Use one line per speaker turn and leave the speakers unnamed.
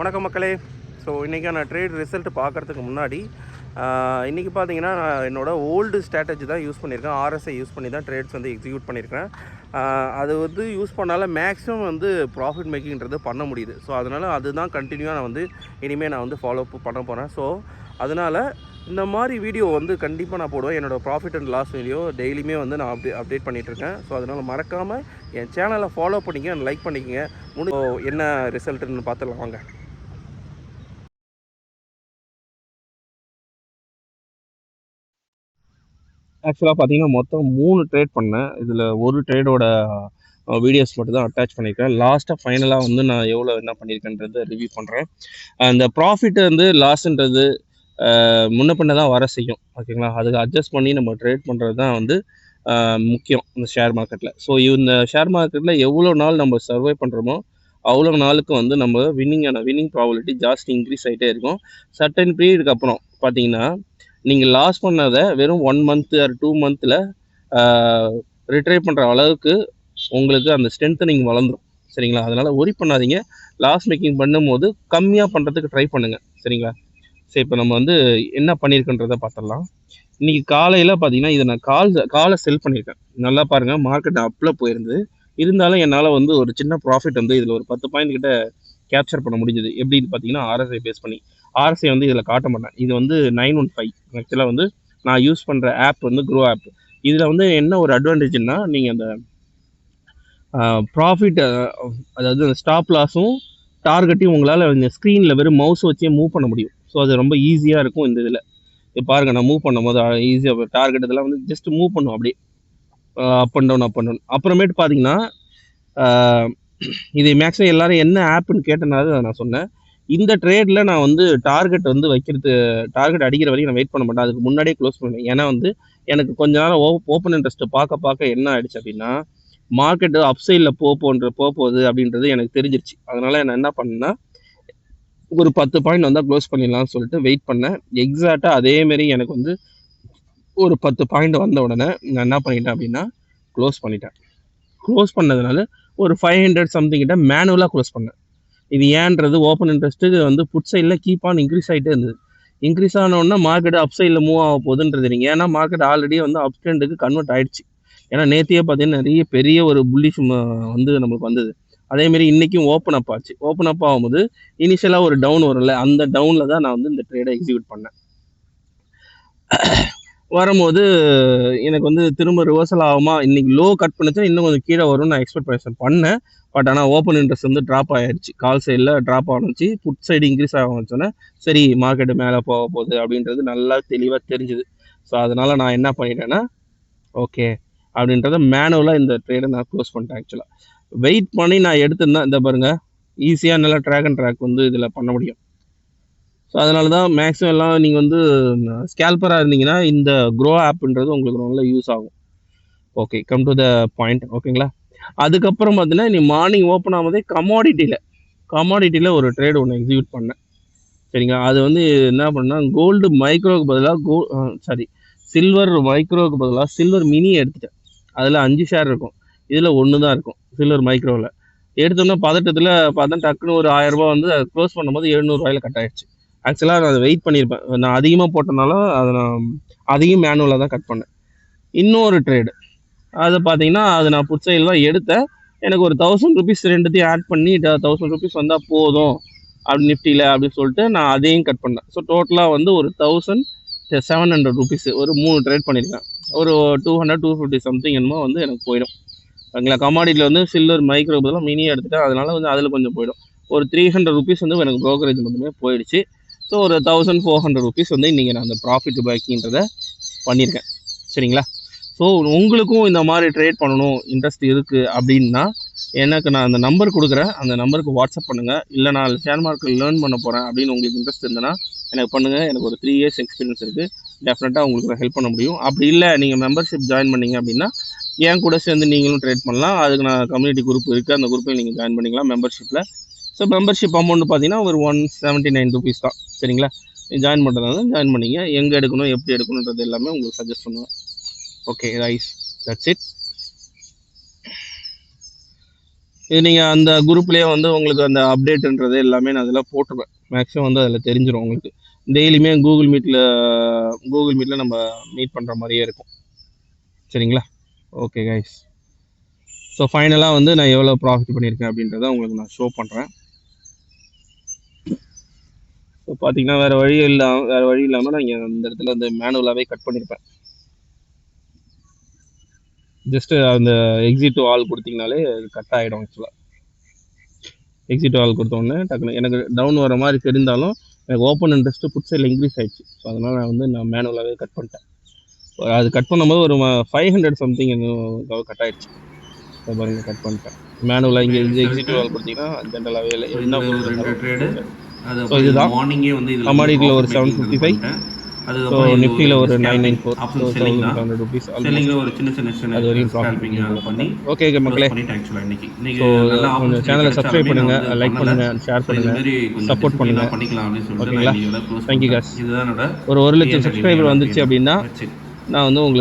வணக்கம் மக்களே. ஸோ இன்றைக்கான ட்ரேட் ரிசல்ட் பார்க்குறதுக்கு முன்னாடி இன்றைக்கி பார்த்தீங்கன்னா நான் என்னோடய ஓல்டு ஸ்ட்ராட்டஜி தான் யூஸ் பண்ணியிருக்கேன். ஆர்எஸ்ஐ யூஸ் பண்ணி தான் ட்ரேட்ஸ் வந்து எக்ஸிக்யூட் பண்ணியிருக்கேன். அது வந்து யூஸ் பண்ணால மேக்ஸிமம் வந்து ப்ராஃபிட் மேக்கிங்கிறது பண்ண முடியுது. ஸோ அதனால் அதுதான் கண்டினியூவாக நான் வந்து இனிமேல் நான் வந்து ஃபாலோ பண்ண போகிறேன். ஸோ அதனால் இந்த மாதிரி வீடியோ வந்து கண்டிப்பாக நான் போடுவேன். என்னோடய ப்ராஃபிட் அண்ட் லாஸ் வீடியோ டெய்லியுமே வந்து நான் அப்டேட் பண்ணிகிட்ருக்கேன். ஸோ அதனால் மறக்காமல் என் சேனலை ஃபாலோ பண்ணிக்க, லைக் பண்ணிக்கங்க. என்ன ரிசல்ட்டுன்னு பார்த்துடலாம் வாங்க. ஆக்சுவலாக பார்த்தீங்கன்னா மொத்தம் 3 ட்ரேட் பண்ணேன். இதில் ஒரு ட்ரேடோட வீடியோஸ் மட்டும் தான் அட்டாச் பண்ணியிருக்கேன். லாஸ்ட்டாக ஃபைனலாக வந்து நான் எவ்வளோ என்ன பண்ணியிருக்கேன்றதை ரிவ்யூ பண்ணுறேன். அந்த ப்ராஃபிட் வந்து லாஸ்ன்றது முன்ன பின்ன தான் வர செய்யும், ஓகேங்களா? அதுக்கு அட்ஜஸ்ட் பண்ணி நம்ம ட்ரேட் பண்ணுறது தான் வந்து முக்கியம் இந்த ஷேர் மார்க்கெட்டில். ஸோ இந்த ஷேர் மார்க்கெட்டில் எவ்வளோ நாள் நம்ம சர்வை பண்ணுறோமோ அவ்வளோ நாளுக்கு வந்து நம்ம வின்னிங் ப்ராபபிலிட்டி ஜாஸ்தி இன்க்ரீஸ் ஆகிட்டே இருக்கும். சர்டன் பீரியடுக்கு அப்புறம் பார்த்தீங்கன்னா நீங்கள் லாஸ் பண்ணதை வெறும் 1 மந்த் ஆர் 2 மந்தில் ரிட்ரைவ் பண்ணுற அளவுக்கு உங்களுக்கு அந்த ஸ்ட்ரென்த்தை நீங்கள் வளர்ந்துடும், சரிங்களா? அதனால் ஒரி பண்ணாதீங்க. லாஸ் மேக்கிங் பண்ணும்போது கம்மியாக பண்ணுறதுக்கு ட்ரை பண்ணுங்கள், சரிங்களா? சரி, இப்போ நம்ம வந்து என்ன பண்ணியிருக்கன்றதை பார்த்துடலாம். இன்றைக்கி காலையில் பார்த்தீங்கன்னா இதை நான் காலை செல் பண்ணியிருக்கேன். நல்லா பாருங்கள், மார்க்கெட் அப்பில் போயிருந்து இருந்தாலும் என்னால் வந்து ஒரு சின்ன ப்ராஃபிட் வந்து இதில் ஒரு 10 பாயிண்ட் கிட்ட கேப்சர் பண்ண முடிஞ்சது. எப்படின்னு பார்த்தீங்கன்னா ஆர்எஸ்ஐ பேஸ் பண்ணி. ஆர்எஸ்ஐ வந்து இதில் காட்ட மாட்டேன். இது வந்து 915. ஆக்சுவலாக வந்து நான் யூஸ் பண்ணுற ஆப் வந்து க்ரோ ஆப். இதில் வந்து என்ன ஒரு அட்வான்டேஜ்னா நீங்கள் அந்த ப்ராஃபிட், அதாவது அந்த ஸ்டாப் லாஸும் டார்கெட்டையும் உங்களால் இந்த ஸ்க்ரீனில் வெறும் மவுஸ் வச்சே மூவ் பண்ண முடியும். ஸோ அது ரொம்ப ஈஸியாக இருக்கும் இந்த இதில். இப்போ பாருங்கள், நான் மூவ் பண்ணும் போது ஈஸியாக டார்கெட் இதெல்லாம் வந்து ஜஸ்ட் மூவ் பண்ணும் அப்படியே அப் அண்ட் டவுன். அப்புறமேட்டு பார்த்தீங்கன்னா இது மேக்ஸிமம் எல்லாரும் என்ன ஆப்புன்னு கேட்டனால நான் சொன்னேன். இந்த ட்ரேடில் நான் வந்து டார்கெட் அடிக்கிற வரைக்கும் நான் வெயிட் பண்ண மாட்டேன். அதுக்கு முன்னாடியே க்ளோஸ் பண்ணுவேன். ஏன்னா வந்து எனக்கு கொஞ்ச நேரம் ஓப்பன் இன்ட்ரெஸ்ட் பார்க்க என்ன ஆயிடுச்சு அப்படின்னா, மார்க்கெட்டு அப் சைடில் போகுது அப்படின்றது எனக்கு தெரிஞ்சிருச்சு. அதனால நான் என்ன பண்ணேன்னா ஒரு 10 பாயிண்ட் வந்தால் க்ளோஸ் பண்ணிடலாம்னு சொல்லிட்டு வெயிட் பண்ணேன். எக்ஸாக்டாக அதேமாரி எனக்கு வந்து ஒரு 10 பாயிண்ட் வந்த உடனே நான் என்ன பண்ணிட்டேன் அப்படின்னா க்ளோஸ் பண்ணிட்டேன். க்ளோஸ் பண்ணதுனால ஒரு 500 சம்திங் கிட்ட மேனுவலாக க்ளோஸ் பண்ணேன். இது ஏன்றது ஓப்பன் இன்ட்ரெஸ்ட்டுக்கு வந்து புட் சைடில் கீப் ஆன் இன்க்ரீஸ் ஆகிட்டே இருந்தது. இன்க்ரீஸ் ஆனோடனே மார்க்கெட் அப் சைடில் மூவ் ஆக போகுதுன்றது நீங்கள். ஏன்னா மார்க்கெட் ஆல்ரெடி வந்து அப் ட்ரெண்டுக்கு கன்வெர்ட் ஆகிடுச்சு. ஏன்னா நேற்றையே பார்த்தீங்கன்னா நிறைய பெரிய ஒரு புல்லிஷ் வந்து நம்மளுக்கு வந்தது. அதேமாரி இன்றைக்கும் ஓப்பன் அப் ஆச்சு. ஓப்பன் அப் ஆகும்போது இனிஷியலாக ஒரு டவுன் வரும்ல, அந்த டவுனில் தான் நான் வந்து இந்த ட்ரேடை எக்ஸிக்யூட் பண்ணேன். வரும்போது எனக்கு வந்து திரும்ப ரிவர்சல் ஆகுமா, இன்னைக்கு லோ கட் பண்ணிச்சா இன்னும் கொஞ்சம் கீழே வரும்னு நான் எக்ஸ்பெக்டேஷன் பண்ணேன். பட் ஆனால் ஓப்பன் இன்ட்ரெஸ்ட் வந்து ட்ராப் ஆகிடுச்சு. கால் சைடில் ட்ராப் ஆகிடுச்சு, புட் சைடு இன்க்ரீஸ் ஆக ஆரம்பிச்சோன்னே சரி மார்க்கெட்டு மேலே போக போகுது அப்படின்றது நல்லா தெளிவாக தெரிஞ்சுது. ஸோ அதனால் நான் என்ன பண்ணிட்டேன்னா ஓகே அப்படின்றத மேனுவலாக இந்த ட்ரேடை நான் க்ளோஸ் பண்ணிட்டேன். ஆக்சுவலாக வெயிட் பண்ணி நான் எடுத்திருந்தேன். இந்த பாருங்கள், ஈஸியாக நல்லா ட்ராக் அண்ட் ட்ராக் வந்து இதில் பண்ண முடியும். ஸோ அதனால தான் மேக்ஸிமம் எல்லாம் நீங்கள் வந்து ஸ்கேல்பராக இருந்தீங்கன்னா இந்த க்ரோ ஆப்ன்றது உங்களுக்கு நல்லா யூஸ் ஆகும். Okay, come to the point, ஓகேங்களா? அதுக்கப்புறம் பார்த்தீங்கன்னா நீ மார்னிங் ஓப்பன் ஆகும்போதே கமாடிட்டியில் ஒரு ட்ரேடு ஒன்று எக்ஸிக்யூட் பண்ணேன், சரிங்களா? அது வந்து என்ன பண்ணால் கோல்டு மைக்ரோவுக்கு பதிலாக சில்வர் மைக்ரோவுக்கு பதிலாக சில்வர் மினி எடுத்துட்டேன். அதில் 5 ஷேர் இருக்கும், இதில் 1 தான் இருக்கும் சில்வர் மைக்ரோவில். எடுத்தோன்னா பதட்டத்தில் பார்த்தா டக்குன்னு ஒரு 1000 ரூபா வந்து க்ளோஸ் பண்ணும்போது 700 ரூபாயில் கட் ஆகிடுச்சு. ஆக்சுவலாக நான் அதை வெயிட் பண்ணியிருப்பேன். நான் அதிகமாக போட்டனால அதை நான் அதையும் மேனுவலாக தான் கட் பண்ணேன். இன்னொரு ட்ரேடு அதை பார்த்தீங்கன்னா அது நான் புட் சைடில் தான் எடுத்தேன். எனக்கு ஒரு 1000 ருபீஸ் ரெண்டுத்தையும் ஆட் பண்ணி 1000 ருபீஸ் வந்தால் போதும் அப்படி நிஃப்டியில் அப்படின்னு சொல்லிட்டு நான் அதையும் கட் பண்ணேன். ஸோ டோட்டலாக வந்து ஒரு 1700 ருபீஸ் ஒரு 3 ட்ரேட் பண்ணியிருக்கேன். ஒரு 200-250 சம்திங் என்னமோ வந்து எனக்கு போயிடும், ஓகேங்களா? கமாடிட்டியில் வந்து சில்வர் மைக்ரோ பதிலாக மினி எடுத்துட்டேன். அதனால வந்து அதில் கொஞ்சம் போயிடும். ஒரு 300 ருபீஸ் வந்து எனக்கு ப்ரோக்கரேஜ் மட்டுமே போயிடுச்சு. ஸோ ஒரு 1400 ருபீஸ் வந்து இன்றைக்கி நான் அந்த ப்ராஃபிட் பேக்கின்றதை பண்ணியிருக்கேன், சரிங்களா? ஸோ உங்களுக்கும் இந்த மாதிரி ட்ரேட் பண்ணணும் இன்ட்ரெஸ்ட் இருக்குது அப்படின்னா எனக்கு நான் அந்த நம்பர் கொடுக்குறேன், அந்த நம்பருக்கு வாட்ஸ்அப் பண்ணுங்கள். இல்லை நான் ஷேர் மார்க்கெட் லேர்ன் பண்ண போகிறேன் அப்படின்னு உங்களுக்கு இன்ட்ரெஸ்ட் இருந்ததுன்னா எனக்கு பண்ணுங்கள். எனக்கு ஒரு 3 இயர்ஸ் எக்ஸ்பீரியன்ஸ் இருக்குது, டெஃபினட்டாக உங்களுக்கு ஹெல்ப் பண்ண முடியும். அப்படி இல்லை நீங்கள் மெம்பர்ஷிப் ஜாயின் பண்ணிங்க அப்படின்னா என் கூட சேர்ந்து நீங்களும் ட்ரேட் பண்ணலாம். அதுக்கு நான் கம்யூனிட்டி குரூப் இருக்குது, அந்த குரூப்பில் நீங்கள் ஜாயின் பண்ணிக்கலாம் மெம்பர்ஷிப்பில். ஸோ மெம்பர்ஷிப் அமௌண்ட் பார்த்தீங்கன்னா ஒரு 179 ருபீஸ் தான், சரிங்களா? ஜாயின் பண்ணுறதுனால ஜாயின் பண்ணிங்க. எங்கே எடுக்கணும் எப்படி எடுக்கணுன்றது எல்லாமே உங்களுக்கு சஜஸ்ட் பண்ணுவேன். Okay rice, that's it. இது நீங்கள் அந்த குரூப்லேயே வந்து உங்களுக்கு அந்த அப்டேட்ன்றது எல்லாமே நான் அதில் போட்டுருவேன். மேக்ஸிமம் வந்து அதில் தெரிஞ்சிடும் உங்களுக்கு. டெய்லியுமே கூகுள் மீட்டில் நம்ம மீட் பண்ணுற மாதிரியே இருக்கும். சரிங்களா? Okay guys. ஸோ ஃபைனலாக வந்து நான் எவ்வளோ ப்ராஃபிட் பண்ணியிருக்கேன் அப்படின்றத உங்களுக்கு நான் ஷோ பண்ணுறேன். ஸோ பார்த்தீங்கன்னா வேறு வழி இல்லாமல் நான் இங்கே இந்த இடத்துல வந்து மேனுவலாகவே கட் பண்ணியிருப்பேன். ஜஸ்ட்டு அந்த எக்ஸிட் டு ஆல் கொடுத்தீங்கனாலே கட் ஆகிடும். ஆக்சுவலாக எக்ஸிட் டு ஆல் கொடுத்தோடனே டக்குனு எனக்கு டவுன் வர மாதிரி தெரிந்தாலும் எனக்கு ஓப்பன் இன்ட்ரெஸ்ட்டு புட் சைடில் இன்க்ரீஸ் ஆகிடுச்சு. ஸோ அதனால் நான் மேனுவலாகவே கட் பண்ணிட்டேன். அது கட் பண்ணும்போது ஒரு 500 சம்திங் கட் ஆகிடுச்சு. பாருங்கள், கட் பண்ணிட்டேன் மேனுவலாக. இங்கே எக்ஸிட் டு ஆல் கொடுத்தீங்கன்னா ஜென்ரலாகவே இல்லை என்ன ட்ரேடு. ஸோ இதுதான் மார்னிங்கே வந்து கமாடிட்டியில் ஒரு 755, ஸோ நிஃப்டியில் ஒரு 994, ஸோ 1500 rupees ஒரு சின்ன அது வரையும் ப்ராஃபிட் பண்ணி. ஓகே மக்களே, ஸோ கொஞ்சம் சேனலை சப்ஸ்கிரைப் பண்ணுங்கள், லைக் பண்ணுங்கள், ஷேர் பண்ணுங்கள், சப்போர்ட் பண்ணுங்கள். ஓகேங்களா? Thank you guys. ஒரு 1 லட்சம் சப்ஸ்கிரைபர் வந்துச்சு அப்படின்னா நான் வந்து உங்களுக்கு